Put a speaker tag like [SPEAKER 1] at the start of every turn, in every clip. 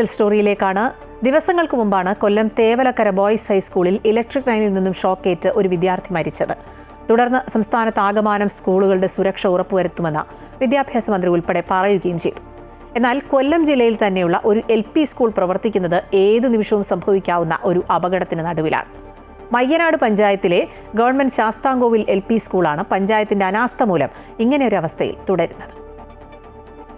[SPEAKER 1] Local സ്റ്റോറിയിലേക്കാണ്. ദിവസങ്ങൾക്ക് മുമ്പാണ് കൊല്ലം Thevalakkara boys ഹൈസ്കൂളിൽ ഇലക്ട്രിക് ലൈനിൽ നിന്നും ഷോക്കേറ്റ് ഒരു വിദ്യാർത്ഥി മരിച്ചത്. തുടർന്ന് സംസ്ഥാനത്താകമാനം സ്കൂളുകളുടെ സുരക്ഷ ഉറപ്പുവരുത്തുമെന്ന് വിദ്യാഭ്യാസ മന്ത്രി ഉൾപ്പെടെ പറയുകയും ചെയ്തു. എന്നാൽ കൊല്ലം ജില്ലയിൽ തന്നെയുള്ള ഒരു LP സ്കൂൾ പ്രവർത്തിക്കുന്നത് ഏതു നിമിഷവും സംഭവിക്കാവുന്ന ഒരു അപകടത്തിന് നടുവിലാണ്. മയ്യനാട് പഞ്ചായത്തിലെ ഗവൺമെന്റ് ശാസ്താംകോവിൽ LP സ്കൂളാണ് പഞ്ചായത്തിന്റെ അനാസ്ഥ മൂലം ഇങ്ങനെയൊരു അവസ്ഥയിൽ തുടരുന്നത്.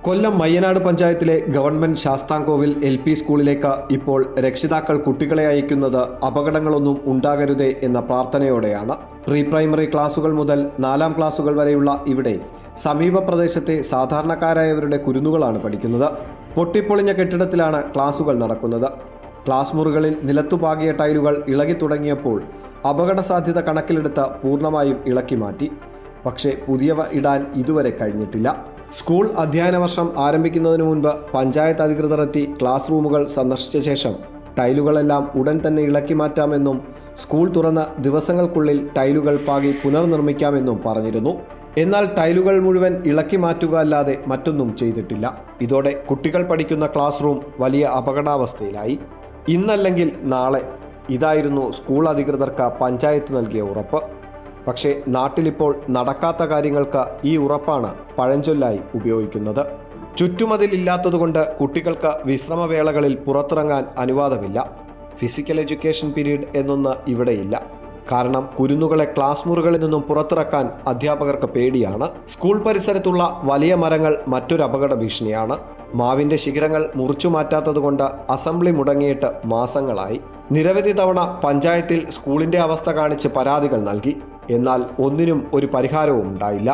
[SPEAKER 2] കൊല്ലം മയ്യനാട് പഞ്ചായത്തിലെ ഗവൺമെന്റ് ശാസ്താംകോവിൽ LP സ്കൂളിലേക്ക് ഇപ്പോൾ രക്ഷിതാക്കൾ കുട്ടികളെ അയക്കുന്നത് അപകടങ്ങളൊന്നും ഉണ്ടാകരുതേ എന്ന പ്രാർത്ഥനയോടെയാണ്. പ്രീ പ്രൈമറി ക്ലാസുകൾ മുതൽ 4ാം ക്ലാസുകൾ വരെയുള്ള ഇവിടെ സമീപ പ്രദേശത്തെ സാധാരണക്കാരായവരുടെ കുരുന്നുകളാണ് പഠിക്കുന്നത്. പൊട്ടിപ്പൊളിഞ്ഞ കെട്ടിടത്തിലാണ് ക്ലാസുകൾ നടക്കുന്നത്. ക്ലാസ് മുറികളിൽ നിലത്തുപാകിയ ടൈലുകൾ ഇളകി തുടങ്ങിയപ്പോൾ അപകട സാധ്യത കണക്കിലെടുത്ത് പൂർണ്ണമായും ഇളക്കി മാറ്റി. പക്ഷേ പുതിയവ ഇടാൻ ഇതുവരെ കഴിഞ്ഞിട്ടില്ല. സ്കൂൾ അധ്യയന വർഷം ആരംഭിക്കുന്നതിന് മുൻപ് പഞ്ചായത്ത് അധികൃതർ എത്തി ക്ലാസ് റൂമുകൾ സന്ദർശിച്ച ശേഷം ടൈലുകളെല്ലാം ഉടൻ തന്നെ ഇളക്കി മാറ്റാമെന്നും സ്കൂൾ തുറന്ന് ദിവസങ്ങൾക്കുള്ളിൽ ടൈലുകൾ പാകി പുനർനിർമ്മിക്കാമെന്നും പറഞ്ഞിരുന്നു. എന്നാൽ ടൈലുകൾ മുഴുവൻ ഇളക്കി മാറ്റുക അല്ലാതെ മറ്റൊന്നും ചെയ്തിട്ടില്ല. ഇതോടെ കുട്ടികൾ പഠിക്കുന്ന ക്ലാസ് റൂം വലിയ അപകടാവസ്ഥയിലായി. ഇന്നല്ലെങ്കിൽ നാളെ, ഇതായിരുന്നു സ്കൂൾ അധികൃതർക്ക് പഞ്ചായത്ത് നൽകിയ ഉറപ്പ്. പക്ഷേ നാട്ടിലിപ്പോൾ നടക്കാത്ത കാര്യങ്ങൾക്ക് ഈ ഉറപ്പാണ് പഴഞ്ചൊല്ലായി ഉപയോഗിക്കുന്നത്. ചുറ്റുമതിലില്ലാത്തതുകൊണ്ട് കുട്ടികൾക്ക് വിശ്രമവേളകളിൽ പുറത്തിറങ്ങാൻ അനുവാദമില്ല. ഫിസിക്കൽ എഡ്യൂക്കേഷൻ പീരീഡ് എന്നൊന്ന് ഇവിടെയില്ല. കാരണം കുരുന്നുകളെ ക്ലാസ് മുറികളിൽ നിന്നും പുറത്തിറക്കാൻ അധ്യാപകർക്ക് പേടിയാണ്. സ്കൂൾ പരിസരത്തുള്ള വലിയ മരങ്ങൾ മറ്റൊരു അപകട ഭീഷണിയാണ്. മാവിൻ്റെ ശിഖരങ്ങൾ മുറിച്ചു മാറ്റാത്തതുകൊണ്ട് അസംബ്ലി മുടങ്ങിയിട്ട് മാസങ്ങളായി. നിരവധി തവണ പഞ്ചായത്തിൽ സ്കൂളിൻ്റെ അവസ്ഥ കാണിച്ച് പരാതികൾ നൽകി. എന്നാൽ ഒന്നിനും ഒരു പരിഹാരവും ഉണ്ടായില്ല.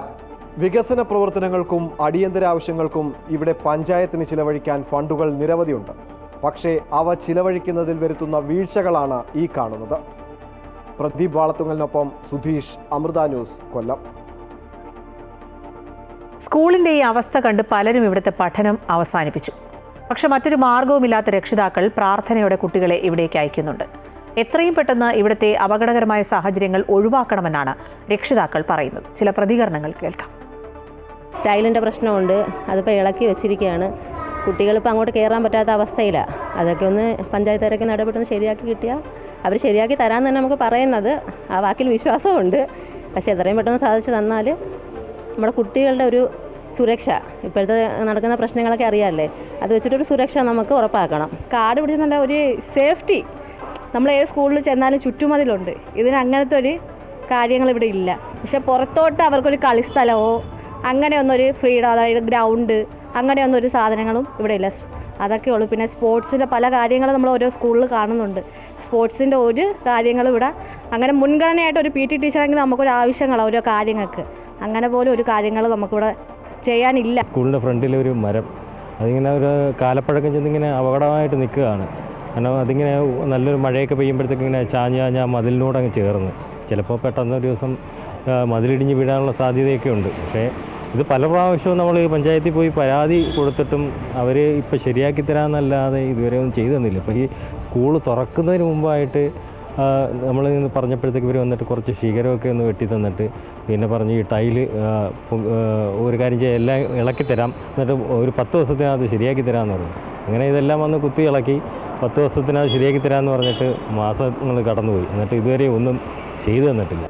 [SPEAKER 2] വികസന പ്രവർത്തനങ്ങൾക്കും അടിയന്തര ആവശ്യങ്ങൾക്കും ഇവിടെ പഞ്ചായത്തിന് ചിലവഴിക്കാൻ ഫണ്ടുകൾ നിരവധിയുണ്ട്. പക്ഷേ അവ ചിലവഴിക്കുന്നതിൽ വരുത്തുന്ന വീഴ്ചകളാണ് ഈ കാണുന്നത്. പ്രദീപ് വാളത്തുങ്ങലിനൊപ്പം സുധീഷ്, അമൃത ന്യൂസ്, കൊല്ലം.
[SPEAKER 1] സ്കൂളിന്റെ ഈ അവസ്ഥ കണ്ട് പലരും ഇവിടുത്തെ പഠനം അവസാനിപ്പിച്ചു. പക്ഷെ മറ്റൊരു മാർഗവുമില്ലാത്ത രക്ഷിതാക്കൾ പ്രാർത്ഥനയോടെ കുട്ടികളെ ഇവിടേക്ക് അയക്കുന്നുണ്ട്. എത്രയും പെട്ടെന്ന് ഇവിടുത്തെ അപകടകരമായ സാഹചര്യങ്ങൾ ഒഴിവാക്കണമെന്നാണ് രക്ഷിതാക്കൾ പറയുന്നത്. ചില പ്രതികരണങ്ങൾ കേൾക്കാം.
[SPEAKER 3] ടൈലിൻ്റെ പ്രശ്നമുണ്ട്, അതിപ്പോൾ ഇളക്കി വെച്ചിരിക്കുകയാണ്. കുട്ടികളിപ്പോൾ അങ്ങോട്ട് കയറാൻ പറ്റാത്ത അവസ്ഥയിലാണ്. അതൊക്കെ ഒന്ന് പഞ്ചായത്തുകാരൊക്കെ നടപെട്ടെന്ന് ശരിയാക്കി കിട്ടിയാൽ അവർ ശരിയാക്കി തരാമെന്ന് തന്നെ നമുക്ക് പറയുന്നത്. ആ വാക്കിൽ വിശ്വാസമുണ്ട്. പക്ഷേ എത്രയും പെട്ടെന്ന് സാധിച്ചു തന്നാൽ നമ്മുടെ കുട്ടികളുടെ ഒരു സുരക്ഷ, ഇപ്പോഴത്തെ നടക്കുന്ന പ്രശ്നങ്ങളൊക്കെ അറിയാമല്ലേ, അത് വെച്ചിട്ടൊരു സുരക്ഷ നമുക്ക് ഉറപ്പാക്കണം.
[SPEAKER 4] കാട് പിടിച്ച് നല്ല ഒരു സേഫ്റ്റി നമ്മൾ ഏത് സ്കൂളിൽ ചെന്നാലും ചുറ്റുമതിലുണ്ട്. ഇതിന് അങ്ങനത്തെ ഒരു കാര്യങ്ങൾ ഇവിടെ ഇല്ല. പക്ഷെ പുറത്തോട്ട് അവർക്കൊരു കളിസ്ഥലമോ അങ്ങനെയൊന്നൊരു ഫ്രീഡം, അതായത് ഗ്രൗണ്ട്, അങ്ങനെയൊന്നൊരു സാധനങ്ങളും ഇവിടെ ഇല്ല. അതൊക്കെ ഉള്ളൂ. പിന്നെ സ്പോർട്സിൻ്റെ പല കാര്യങ്ങളും നമ്മൾ ഓരോ സ്കൂളിൽ കാണുന്നുണ്ട്. സ്പോർട്സിൻ്റെ ഒരു കാര്യങ്ങളും ഇവിടെ അങ്ങനെ മുൻഗണനയായിട്ട് ഒരു PT ടീച്ചറെങ്കിലും നമുക്കൊരു ആവശ്യങ്ങളാണ് ഓരോ കാര്യങ്ങൾക്ക്. അങ്ങനെ പോലും ഒരു കാര്യങ്ങൾ നമുക്കിവിടെ ചെയ്യാനില്ല.
[SPEAKER 5] സ്കൂളിൻ്റെ ഫ്രണ്ടിൽ ഒരു മരം, അതിങ്ങനെ ഒരു കാലപ്പഴക്കം ചെന്നിങ്ങനെ അപകടമായിട്ട് നിൽക്കുകയാണ്. കാരണം അതിങ്ങനെ നല്ലൊരു മഴയൊക്കെ പെയ്യുമ്പോഴത്തേക്ക് ഇങ്ങനെ ചാഞ്ഞ് മതിലിനോടങ്ങ് ചേർന്ന് ചിലപ്പോൾ പെട്ടെന്ന് ഒരു ദിവസം മതിലിടിഞ്ഞ് വീഴാനുള്ള സാധ്യതയൊക്കെ ഉണ്ട്. പക്ഷേ ഇത് പല പ്രാവശ്യവും നമ്മൾ പഞ്ചായത്തിൽ പോയി പരാതി കൊടുത്തിട്ടും അവർ ഇപ്പോൾ ശരിയാക്കി തരാമെന്നല്ലാതെ ഇതുവരെ ഒന്നും ചെയ്തു തന്നില്ല. ഇപ്പോൾ ഈ സ്കൂൾ തുറക്കുന്നതിന് മുമ്പായിട്ട് നമ്മൾ പറഞ്ഞപ്പോഴത്തേക്ക് ഇവർ വന്നിട്ട് കുറച്ച് ശിഖരമൊക്കെ ഒന്ന് വെട്ടി തന്നിട്ട് പിന്നെ പറഞ്ഞ് ഈ ടൈല് ഒരു കാര്യം ചെയ്യാൻ എല്ലാം ഇളക്കി തരാം, എന്നിട്ട് ഒരു 10 ദിവസത്തിനകത്ത് ശരിയാക്കി തരാമെന്ന് പറഞ്ഞു. അങ്ങനെ ഇതെല്ലാം വന്ന് കുത്തി ഇളക്കി 10 ദിവസത്തിനകത്ത് ശരിയാക്കി തരാമെന്ന് പറഞ്ഞിട്ട് മാസങ്ങൾ കടന്നുപോയി. എന്നിട്ട് ഇതുവരെ ഒന്നും ചെയ്തു തന്നിട്ടില്ല.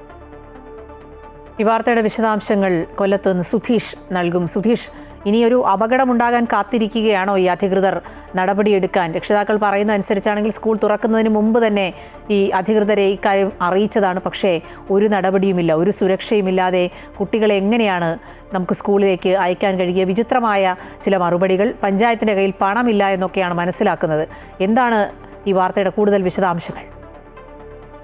[SPEAKER 1] ഈ വാർത്തയുടെ വിശദാംശങ്ങൾ കൊല്ലത്ത് നിന്ന് സുധീഷ് നൽകും. സുധീഷ്, ഇനിയൊരു അപകടമുണ്ടാകാൻ കാത്തിരിക്കുകയാണോ ഈ അധികൃതർ നടപടിയെടുക്കാൻ? രക്ഷിതാക്കൾ പറയുന്ന അനുസരിച്ചാണെങ്കിൽ സ്കൂൾ തുറക്കുന്നതിന് മുമ്പ് തന്നെ ഈ അധികൃതരെ ഇക്കാര്യം അറിയിച്ചതാണ്. പക്ഷേ ഒരു നടപടിയുമില്ല, ഒരു സുരക്ഷയുമില്ലാതെ കുട്ടികളെ എങ്ങനെയാണ് നമുക്ക് സ്കൂളിലേക്ക് അയക്കാൻ കഴിയുക? വിചിത്രമായ ചില മറുപടികൾ. പഞ്ചായത്തിൻ്റെ കയ്യിൽ പണമില്ല എന്നൊക്കെയാണ് മനസ്സിലാക്കുന്നത്. എന്താണ് ഈ വാർത്തയുടെ കൂടുതൽ വിശദാംശങ്ങൾ?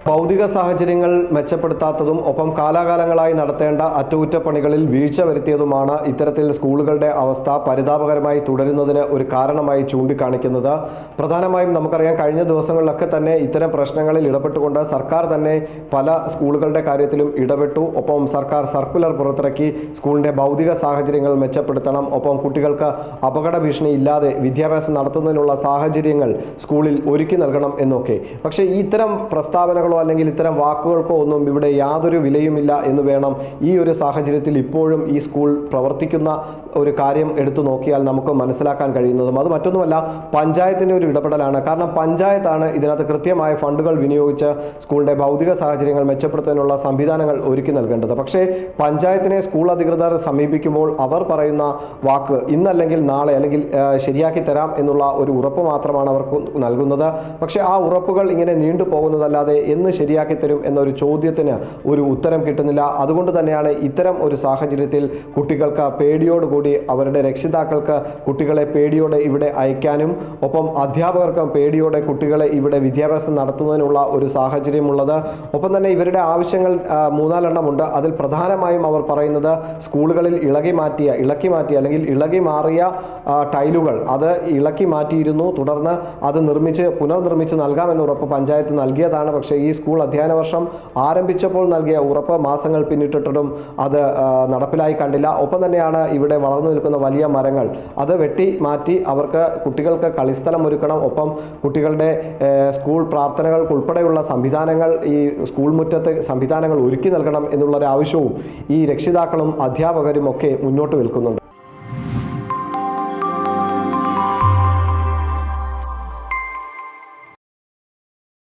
[SPEAKER 2] ഭൗതിക സാഹചര്യങ്ങൾ മെച്ചപ്പെടുത്താത്തതും ഒപ്പം കാലാകാലങ്ങളായി നടത്തേണ്ട അറ്റകുറ്റപ്പണികളിൽ വീഴ്ച വരുത്തിയതുമാണ് ഇത്തരത്തിൽ സ്കൂളുകളുടെ അവസ്ഥ പരിതാപകരമായി തുടരുന്നതിന് ഒരു കാരണമായി ചൂണ്ടിക്കാണിക്കുന്നത്. പ്രധാനമായും നമുക്കറിയാം, കഴിഞ്ഞ ദിവസങ്ങളിലൊക്കെ തന്നെ ഇത്തരം പ്രശ്നങ്ങളിൽ ഇടപെട്ടുകൊണ്ട് സർക്കാർ തന്നെ പല സ്കൂളുകളുടെ കാര്യത്തിലും ഇടപെട്ടു. ഒപ്പം സർക്കാർ സർക്കുലർ പുറത്തിറക്കി സ്കൂളിൻ്റെ ഭൗതിക സാഹചര്യങ്ങൾ മെച്ചപ്പെടുത്തണം, ഒപ്പം കുട്ടികൾക്ക് അപകട ഭീഷണി ഇല്ലാതെ വിദ്യാഭ്യാസം നടത്തുന്നതിനുള്ള സാഹചര്യങ്ങൾ സ്കൂളിൽ ഒരുക്കി നൽകണം എന്നൊക്കെ. പക്ഷേ ഇത്തരം പ്രസ്താവനകൾ ശബ്ദങ്ങളോ അല്ലെങ്കിൽ ഇത്തരം വാക്കുകൾക്കോ ഒന്നും ഇവിടെ യാതൊരു വിലയുമില്ല എന്ന് വേണം ഈ ഒരു സാഹചര്യത്തിൽ ഇപ്പോഴും ഈ സ്കൂൾ പ്രവർത്തിക്കുന്ന ഒരു കാര്യം എടുത്തു നോക്കിയാൽ നമുക്ക് മനസ്സിലാക്കാൻ കഴിയുന്നതും. അത് മറ്റൊന്നുമല്ല, പഞ്ചായത്തിൻ്റെ ഒരു ഇടപെടലാണ്. കാരണം പഞ്ചായത്താണ് ഇതിനകത്ത് കൃത്യമായ ഫണ്ടുകൾ വിനിയോഗിച്ച് സ്കൂളിൻ്റെ ഭൗതിക സാഹചര്യങ്ങൾ മെച്ചപ്പെടുത്താനുള്ള സംവിധാനങ്ങൾ ഒരുക്കി നൽകേണ്ടത്. പക്ഷേ പഞ്ചായത്തിനെ സ്കൂൾ അധികൃതർ സമീപിക്കുമ്പോൾ അവർ പറയുന്ന വാക്ക് ഇന്നല്ലെങ്കിൽ നാളെ അല്ലെങ്കിൽ ശരിയാക്കി തരാം എന്നുള്ള ഒരു ഉറപ്പ് മാത്രമാണ് അവർക്ക് നൽകുന്നത്. പക്ഷേ ആ ഉറപ്പുകൾ ഇങ്ങനെ നീണ്ടു പോകുന്നതല്ലാതെ എന്ന് ശരിയാക്കി തരും എന്നൊരു ചോദ്യത്തിന് ഒരു ഉത്തരം കിട്ടുന്നില്ല. അതുകൊണ്ട് തന്നെയാണ് ഇത്തരം ഒരു സാഹചര്യത്തിൽ കുട്ടികൾക്ക് പേടിയോടുകൂടി അവരുടെ രക്ഷിതാക്കൾക്ക് കുട്ടികളെ പേടിയോടെ ഇവിടെ അയക്കാനും ഒപ്പം അധ്യാപകർക്കും പേടിയോടെ കുട്ടികളെ ഇവിടെ വിദ്യാഭ്യാസം നടത്തുന്നതിനുള്ള ഒരു സാഹചര്യമുള്ളത്. ഒപ്പം തന്നെ ഇവരുടെ ആവശ്യങ്ങൾ 3-4 ഉണ്ട്. അതിൽ പ്രധാനമായും അവർ പറയുന്നത് സ്കൂളുകളിൽ ഇളക്കി മാറ്റിയ അല്ലെങ്കിൽ ഇളകി മാറിയ ടൈലുകൾ അത് ഇളക്കി മാറ്റിയിരുന്നു. തുടർന്ന് അത് പുനർനിർമ്മിച്ച് നൽകാമെന്ന ഉറപ്പ് പഞ്ചായത്ത് നൽകിയതാണ്. പക്ഷേ ഈ സ്കൂൾ അധ്യയന വർഷം ആരംഭിച്ചപ്പോൾ നൽകിയ ഉറപ്പ് മാസങ്ങൾ പിന്നിട്ടിട്ടും അത് നടപ്പിലായി കണ്ടില്ല. ഒപ്പം തന്നെയാണ് ഇവിടെ വളർന്നു നിൽക്കുന്ന വലിയ മരങ്ങൾ അത് വെട്ടി മാറ്റി കുട്ടികൾക്ക് കളിസ്ഥലം ഒരുക്കണം. ഒപ്പം കുട്ടികളുടെ സ്കൂൾ പ്രാർത്ഥനകൾക്ക് ഉൾപ്പെടെയുള്ള സംവിധാനങ്ങൾ ഈ സ്കൂൾ മുറ്റത്ത് സംവിധാനങ്ങൾ ഒരുക്കി നൽകണം എന്നുള്ളൊരു ആവശ്യവും ഈ രക്ഷിതാക്കളും അധ്യാപകരും ഒക്കെ മുന്നോട്ട് വെക്കുന്നുണ്ട്.